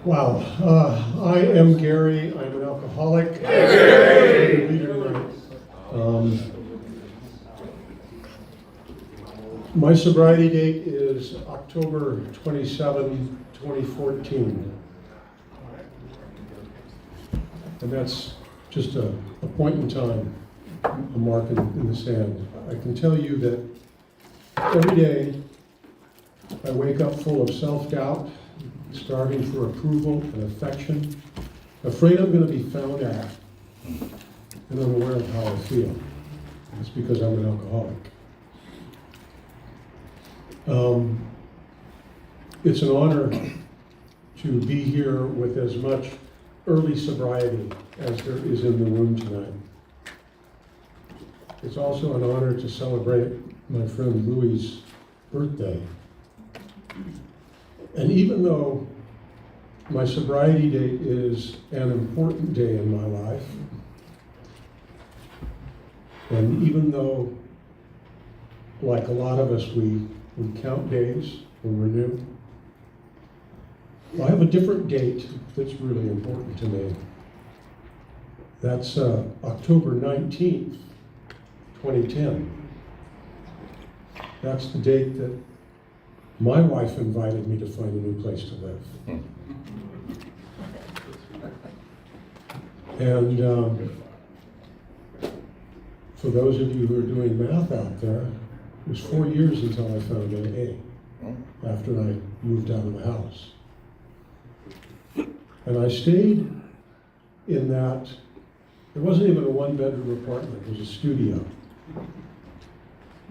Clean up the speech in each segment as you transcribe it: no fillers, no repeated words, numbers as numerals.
Wow. I am Gary. I'm an alcoholic. Hey! My sobriety date is October 27, 2014. And that's just a point in time, a mark in the sand. I can tell you that every day I wake up full of self-doubt, starving for approval and affection, afraid I'm going to be found out, and unaware of how I feel. It's because I'm an alcoholic. It's an honor to be here with as much early sobriety as there is in the room tonight. It's also an honor to celebrate my friend Louie's birthday. And even though my sobriety date is an important day in my life, and even though, like a lot of us, we count days when we're new, I have a different date that's really important to me. That's October 19th, 2010. That's the date that my wife invited me to find a new place to live. And for those of you who are doing math out there, it was 4 years until I found AA, after I moved out of the house. And I stayed in that, it wasn't even a one-bedroom apartment, it was a studio.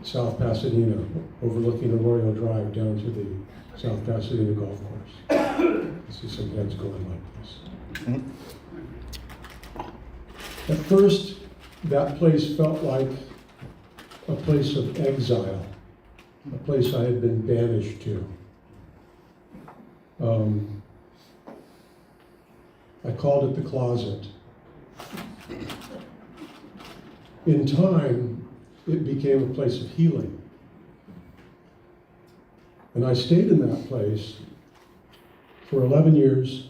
South Pasadena, overlooking Arroyo Drive down to the South Pasadena golf course. I see some heads going like this. At first, that place felt like a place of exile, a place I had been banished to. I called it the closet. In time, it became a place of healing. And I stayed in that place for 11 years,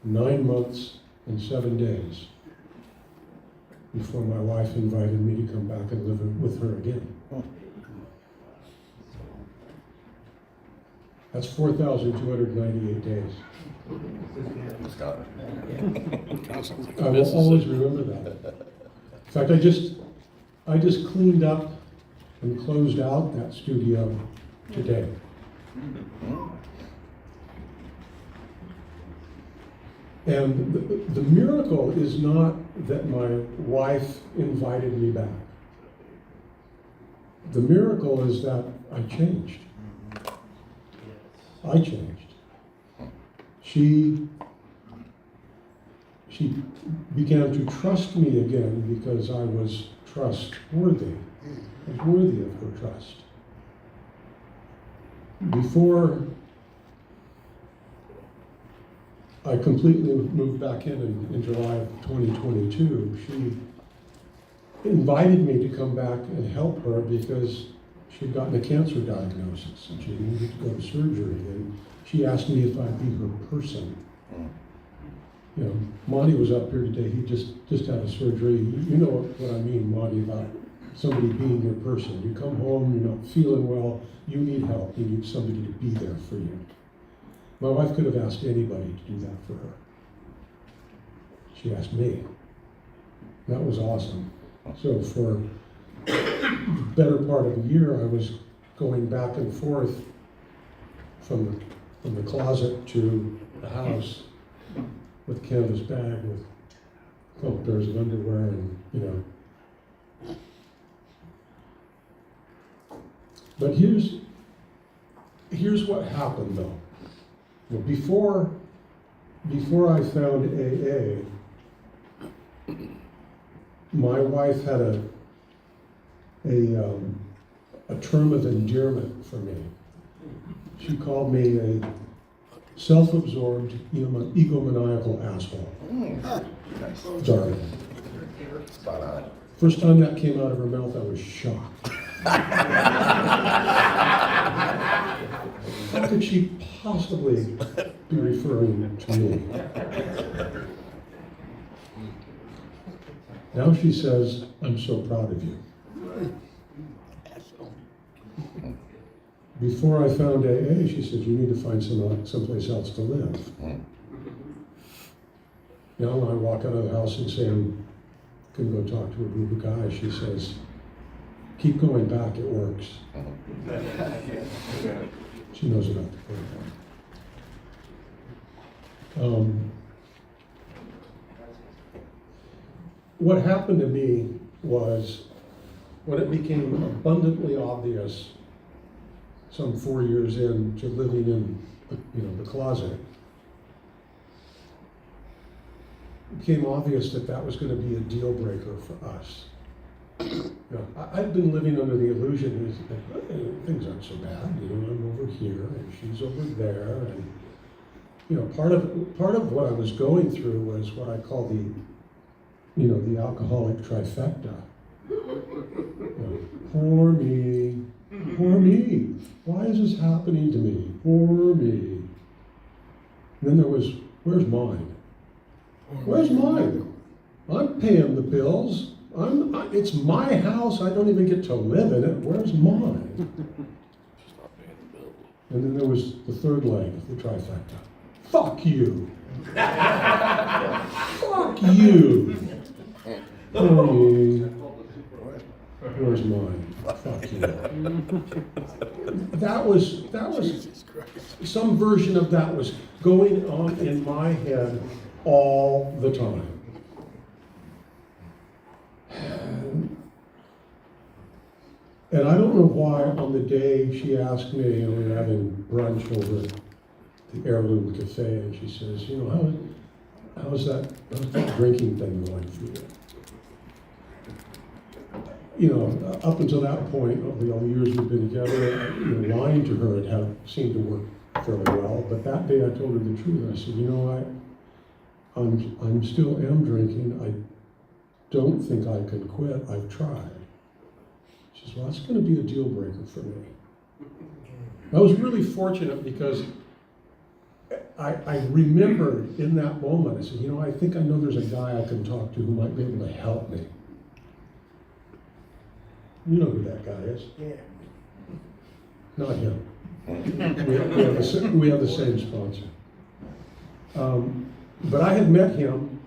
9 months, and 7 days before my wife invited me to come back and live with her again. That's 4,298 days. I will always remember that. In fact, I just cleaned up and closed out that studio today. And the miracle is not that my wife invited me back. The miracle is that I changed. I changed. She began to trust me again because I was trustworthy. I was worthy of her trust. Before I completely moved back in July of 2022, she invited me to come back and help her because she'd gotten a cancer diagnosis and she needed to go to surgery. And she asked me if I'd be her person. You know, Monty was up here today. He just had a surgery. You know what I mean, Monty, about somebody being your person. You come home, you're not feeling well, you need help. You need somebody to be there for you. My wife could have asked anybody to do that for her. She asked me. That was awesome. So for the better part of a year, I was going back and forth from the closet to the house with a canvas bag with a couple pairs of underwear and, you know. But here's what happened though. Well, before I found AA, my wife had a term of endearment for me. She called me a self-absorbed, egomaniacal asshole. Nice. Darling. Spot on. First time that came out of her mouth, I was shocked. How could she possibly be referring to me? Now she says, I'm so proud of you. Before I found AA, she said, you need to find someplace else to live. Now when I walk out of the house and say I'm going to go talk to a group of guys, she says, keep going back, it works. She knows about the program. What happened to me was when it became abundantly obvious some 4 years into living in the closet, it became obvious that that was going to be a deal breaker for us. I've been living under the illusion that things aren't so bad. I'm over here and she's over there, and part of what I was going through was what I call the alcoholic trifecta. Poor me, poor me. Why is this happening to me? Poor me. And then there was, where's mine? Where's mine? I'm paying the bills. It's my house. I don't even get to live in it. Where's mine? And then there was the third leg of the trifecta. Fuck you. Fuck you. Poor me. Where's mine? Fuck you. That was some version of that was going on in my head all the time. And I don't know why on the day she asked me, we were having brunch over at the Heirloom Cafe, and she says, how's that drinking thing going for you? Up until that point, over all the years we've been together, lying to her had seemed to work fairly well. But that day I told her the truth. I said, I'm still am drinking. I don't think I can quit. I've tried. She says, well, that's going to be a deal breaker for me. I was really fortunate because I remembered in that moment, I said, I think I know there's a guy I can talk to who might be able to help me. You know who that guy is? Yeah. Not him. We have the same sponsor. But I had met him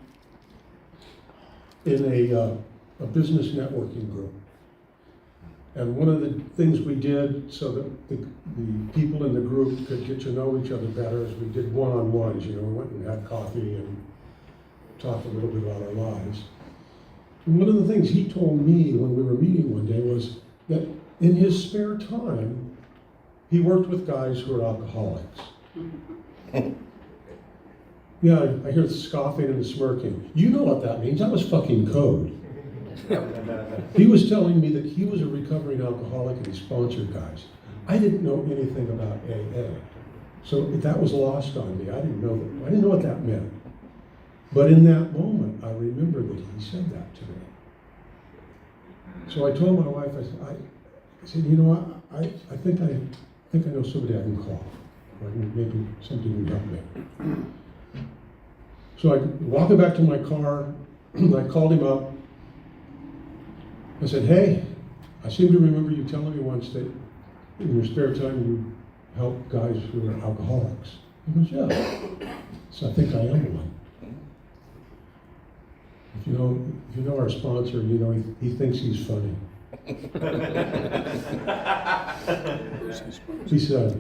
in a business networking group. And one of the things we did so that the people in the group could get to know each other better is we did one-on-ones. We went and had coffee and talked a little bit about our lives. And one of the things he told me when we were meeting one day was that in his spare time, he worked with guys who are alcoholics. Yeah, I hear the scoffing and the smirking. You know what that means. That was fucking code. He was telling me that he was a recovering alcoholic and he sponsored guys. I didn't know anything about AA. So that was lost on me. I didn't know what that meant. But in that moment, I remember that he said that to me. So I told my wife, I said, I think I know somebody I can call. Or maybe somebody can help me. So I walked back to my car, I called him up. I said, hey, I seem to remember you telling me once that in your spare time you help guys who are alcoholics. He goes, yeah. So I think I am one. If you know our sponsor, he thinks he's funny. He said,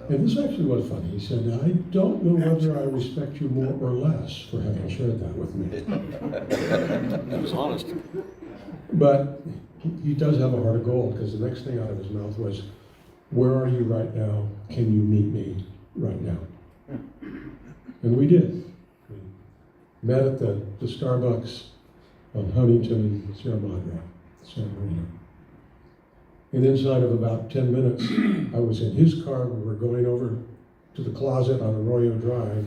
and this actually was funny. He said, I don't know whether I respect you more or less for having shared that with me. That was honest. But he does have a heart of gold, because the next thing out of his mouth was, where are you right now? Can you meet me right now? And we did. We met at the Starbucks on Huntington and Sierra Madre, San Marino. And inside of about 10 minutes, I was in his car. We were going over to the closet on Arroyo Drive,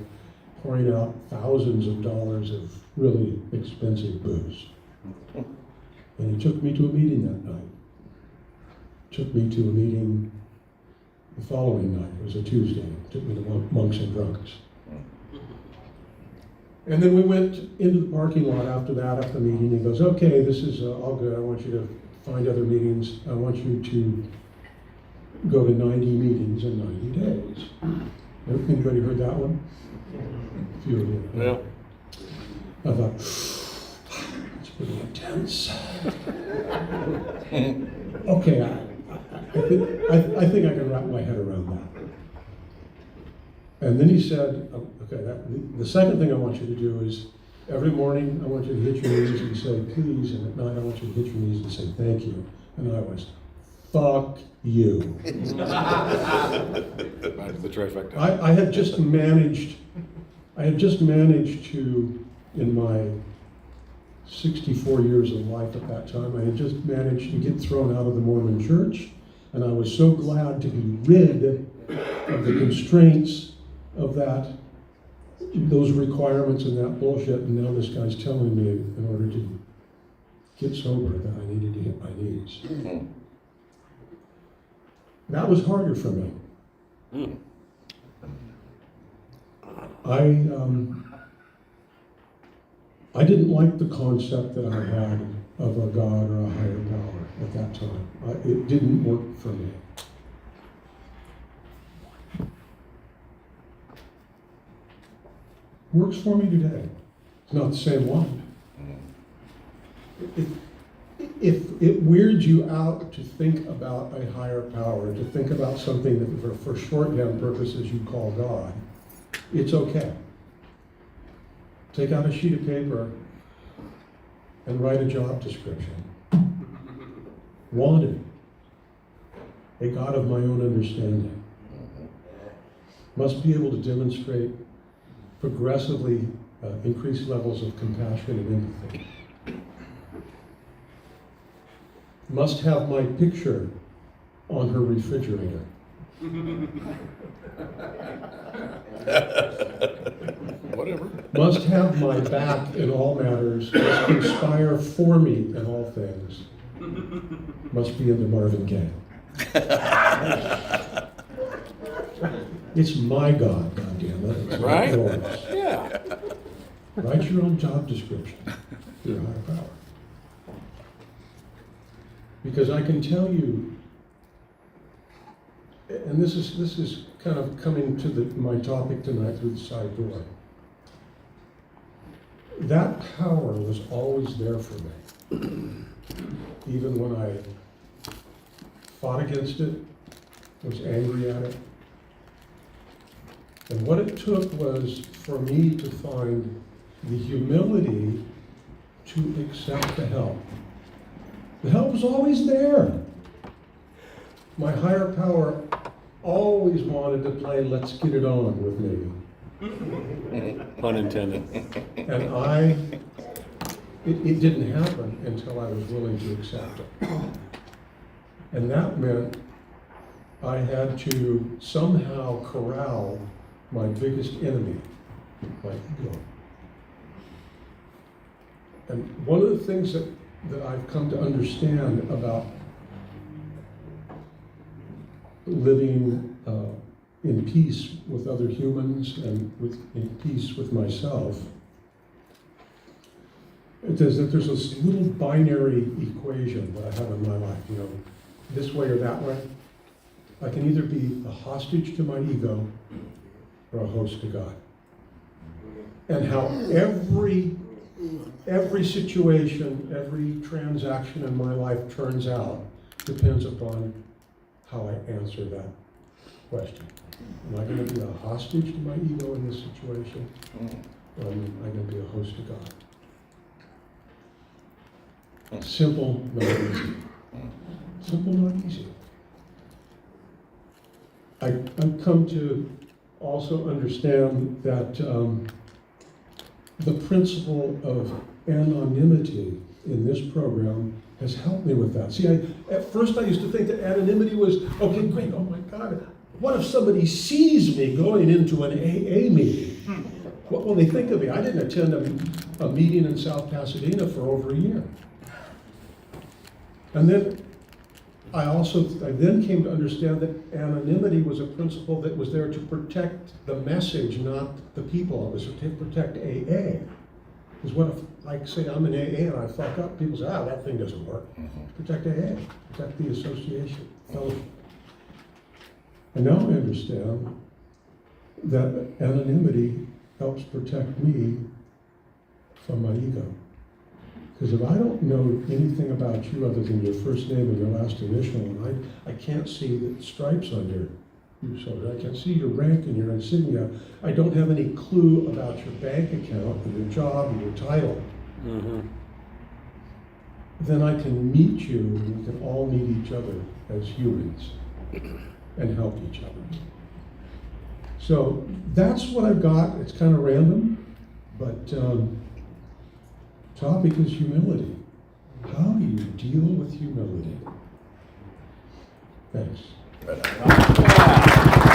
pouring out thousands of dollars of really expensive booze. And he took me to a meeting that night. Took me to a meeting the following night. It was a Tuesday. Took me to Monks and Drunks. And then we went into the parking lot after that, after the meeting. He goes, okay, this is all good. I want you to find other meetings. I want you to go to 90 meetings in 90 days. Anybody heard that one? A few of you. Yeah. I thought, it's pretty intense. Okay, I think I can wrap my head around that. And then he said, okay, the second thing I want you to do is every morning I want you to hit your knees and say please, and at night I want you to hit your knees and say thank you. And I was, fuck you. Back to the trifecta. I had just managed to, in my 64 years of life at that time, I had just managed to get thrown out of the Mormon church, and I was so glad to be rid of the constraints of those requirements and that bullshit, and now this guy's telling me in order to get sober that I needed to hit my knees. That was harder for me. I didn't like the concept that I had of a God or a higher power at that time. It didn't work for me. Works for me today. It's not the same one. If it weirds you out to think about a higher power, to think about something that for shorthand purposes you call God, it's okay. Take out a sheet of paper and write a job description. Wanted. A God of my own understanding. Must be able to demonstrate progressively increased levels of compassion and empathy. Must have my picture on her refrigerator. Whatever. Must have my back in all matters. Must conspire for me in all things. Must be into Marvin Gaye. It's my God, goddammit. It's Right? not yours. Yeah. Write your own job description for your higher power. Because I can tell you, and this is kind of coming to my topic tonight through the side door. That power was always there for me. Even when I fought against it, was angry at it. And what it took was for me to find the humility to accept the help. The help was always there. My higher power always wanted to play Let's Get It On with me. Pun intended. And it didn't happen until I was willing to accept it. And that meant I had to somehow corral my biggest enemy, my ego. And one of the things that I've come to understand about living in peace with other humans and in peace with myself, is that there's this little binary equation that I have in my life, this way or that way. I can either be a hostage to my ego or a host to God. And how every situation, every transaction in my life turns out depends upon how I answer that question. Am I going to be a hostage to my ego in this situation? Or am I going to be a host to God? Simple, not easy. Simple, not easy. I've come to also understand that the principle of anonymity in this program has helped me with that. See, at first I used to think that anonymity was, okay, great, oh my God, what if somebody sees me going into an AA meeting? What will they think of me? I didn't attend a meeting in South Pasadena for over a year. And then I then came to understand that anonymity was a principle that was there to protect the message, not the people. It was to protect AA. Because what if, like, say I'm in AA and I fuck up, people say, that thing doesn't work. Protect AA, protect the association, fellowship. And now I understand that anonymity helps protect me from my ego. Because if I don't know anything about you other than your first name and your last initial, and I can't see the stripes on you shoulder, I can't see your rank and your insignia, I don't have any clue about your bank account and your job and your title, then I can meet you and we can all meet each other as humans and help each other. So that's what I've got. It's kind of random, but topic is humility. How do you deal with humility? Thanks. Right on.